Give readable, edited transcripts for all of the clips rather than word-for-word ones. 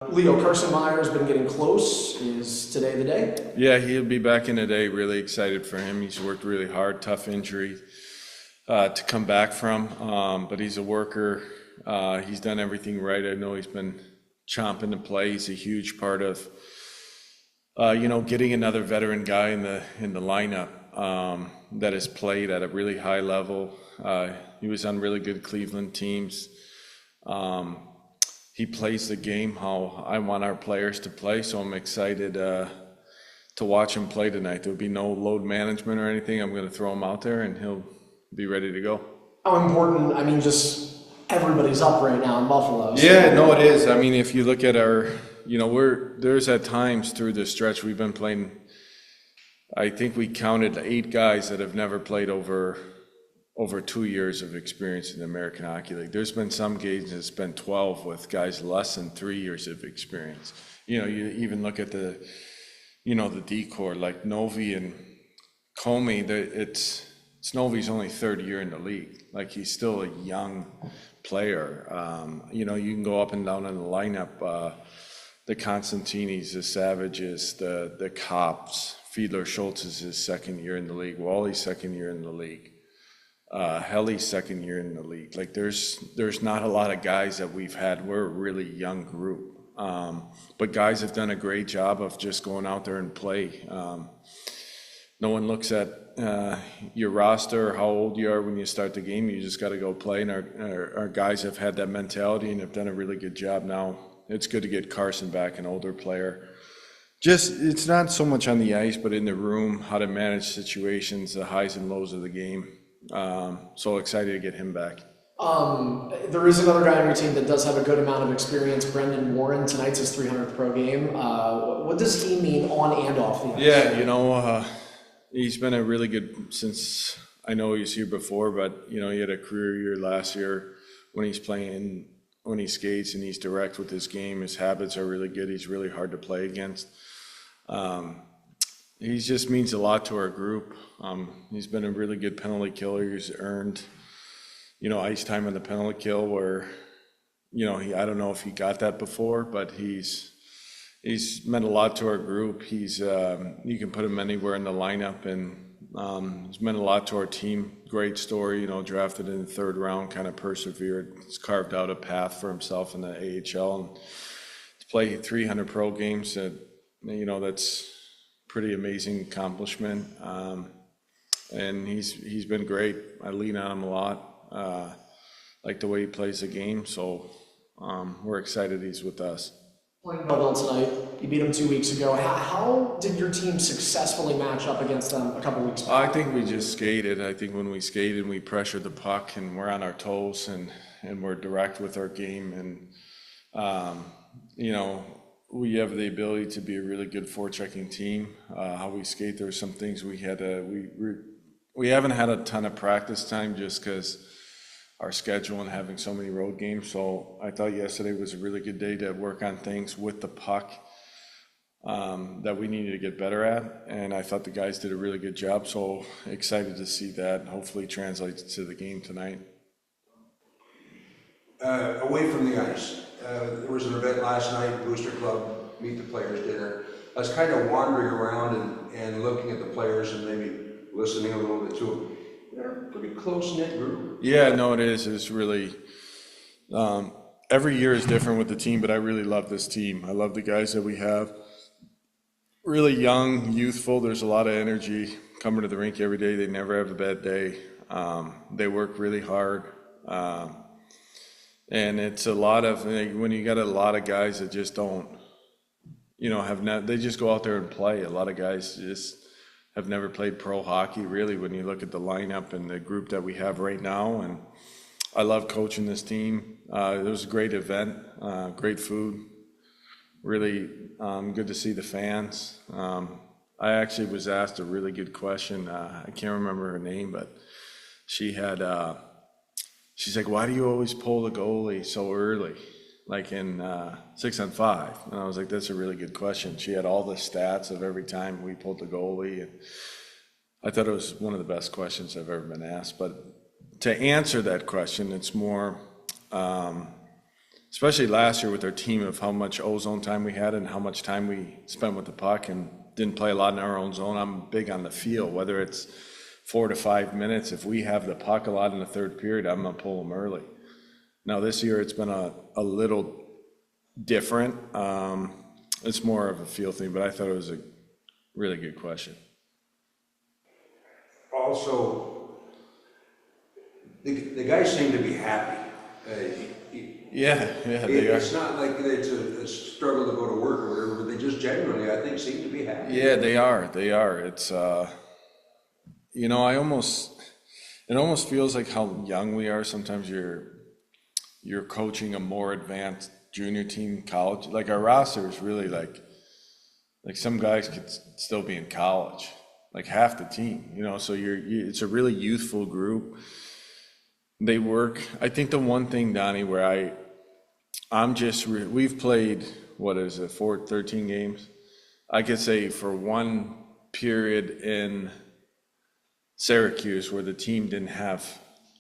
Leo, Carson Meyer's been getting close. Is today the day? Yeah, he'll be back in today. Really excited for him. He's worked really hard, tough injury to come back from, but he's a worker. He's done everything right. I know he's been chomping to play. He's a huge part of, getting another veteran guy in the lineup that has played at a really high level. He was on really good Cleveland teams. He plays the game how I want our players to play, so I'm excited to watch him play tonight. There'll be no load management or anything. I'm going to throw him out there, and he'll be ready to go. How important, just everybody's up right now in Buffalo. So. Yeah, no, it is. If you look at our, there's at times through the stretch we've been playing, I think we counted 8 guys that have never played over 2 years of experience in the American Hockey League. There's been some games that's been 12 with guys less than 3 years of experience. You even look at the decor like Novi and Comey. It's Novi's only 3rd year in the league. Like, he's still a young player. You can go up and down in the lineup. The Constantinis, the Savages, the Cops. Fiedler Schultz is his 2nd year in the league. Wally's 2nd year in the league. Helly's 2nd year in the league. Like, there's not a lot of guys that we've had. We're a really young group. But guys have done a great job of just going out there and play. No one looks at your roster or how old you are when you start the game. You just got to go play. And our guys have had that mentality and have done a really good job. Now it's good to get Carson back, an older player. It's not so much on the ice, but in the room, how to manage situations, the highs and lows of the game. So excited to get him back. There is another guy on your team that does have a good amount of experience, Brendan Warren. Tonight's his 300th pro game. What does he mean on and off the ice? Yeah, he's been a really good, since I know he was here before, but he had a career year last year when he's playing, when he skates and he's direct with his game. His habits are really good. He's really hard to play against. He just means a lot to our group. He's been a really good penalty killer. He's earned, ice time on the penalty kill where, I don't know if he got that before, but he's meant a lot to our group. You can put him anywhere in the lineup, and he's meant a lot to our team. Great story, drafted in the 3rd round, kind of persevered. He's carved out a path for himself in the AHL, and to play 300 pro games, that's pretty amazing accomplishment. And he's been great. I lean on him a lot. Like the way he plays the game, so we're excited he's with us. Playing Belleville tonight, you beat them 2 weeks ago. How did your team successfully match up against them a couple weeks back? I think we just skated. I think when we skated, we pressured the puck and we're on our toes and we're direct with our game. And, we have the ability to be a really good forechecking team. How we skate, there were some things we had we haven't had a ton of practice time just because our schedule and having so many road games. So I thought yesterday was a really good day to work on things with the puck that we needed to get better at. And I thought the guys did a really good job. So excited to see that. Hopefully translates to the game tonight. Away from the ice, there was an event last night, Booster Club, Meet the Players dinner. I was kind of wandering around and looking at the players and maybe listening a little bit to them. They're a pretty close-knit group. Yeah, no, it is. It's really, every year is different with the team, but I really love this team. I love the guys that we have. Really young, youthful. There's a lot of energy coming to the rink every day. They never have a bad day. They work really hard. And it's a lot of, when you got a lot of guys that just don't, they just go out there and play. A lot of guys just have never played pro hockey, really, when you look at the lineup and the group that we have right now. And I love coaching this team. It was a great event, great food. Really good to see the fans. I actually was asked a really good question. I can't remember her name, but she's like, why do you always pull the goalie so early, like in 6-on-5? And I was like, that's a really good question. She had all the stats of every time we pulled the goalie. And I thought it was one of the best questions I've ever been asked. But to answer that question, it's more especially last year with our team of how much O-zone time we had and how much time we spent with the puck and didn't play a lot in our own zone. I'm big on the feel, whether it's 4 to 5 minutes. If we have the puck a lot in the third period, I'm gonna pull them early. Now this year it's been a little different. It's more of a feel thing, but I thought it was a really good question. Also, the guys seem to be happy. Yeah, they are. It's not like it's a struggle to go to work or whatever, but they just genuinely, I think, seem to be happy. Yeah, they are. It's, you know, it almost feels like how young we are. Sometimes you're coaching a more advanced junior team, college. Like our roster is really like some guys could still be in college, like half the team, you know, so it's a really youthful group. They work. I think the one thing, Donnie, where we've played, 13 games? I could say for one period in Syracuse where the team didn't have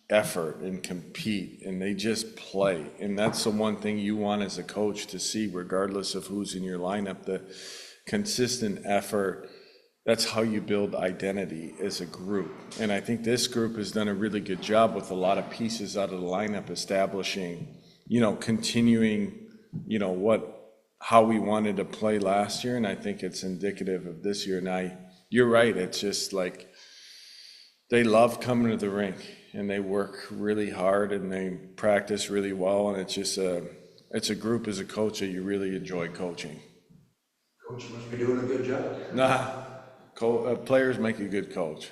effort and compete and they just play. And that's the one thing you want as a coach to see, regardless of who's in your lineup, the consistent effort. That's how you build identity as a group. And I think this group has done a really good job with a lot of pieces out of the lineup establishing, you know, continuing, you know, how we wanted to play last year. And I think it's indicative of this year. And you're right. It's just like, they love coming to the rink and they work really hard and they practice really well. And it's just it's a group as a coach that you really enjoy coaching. Coach must be doing a good job. Players make a good coach.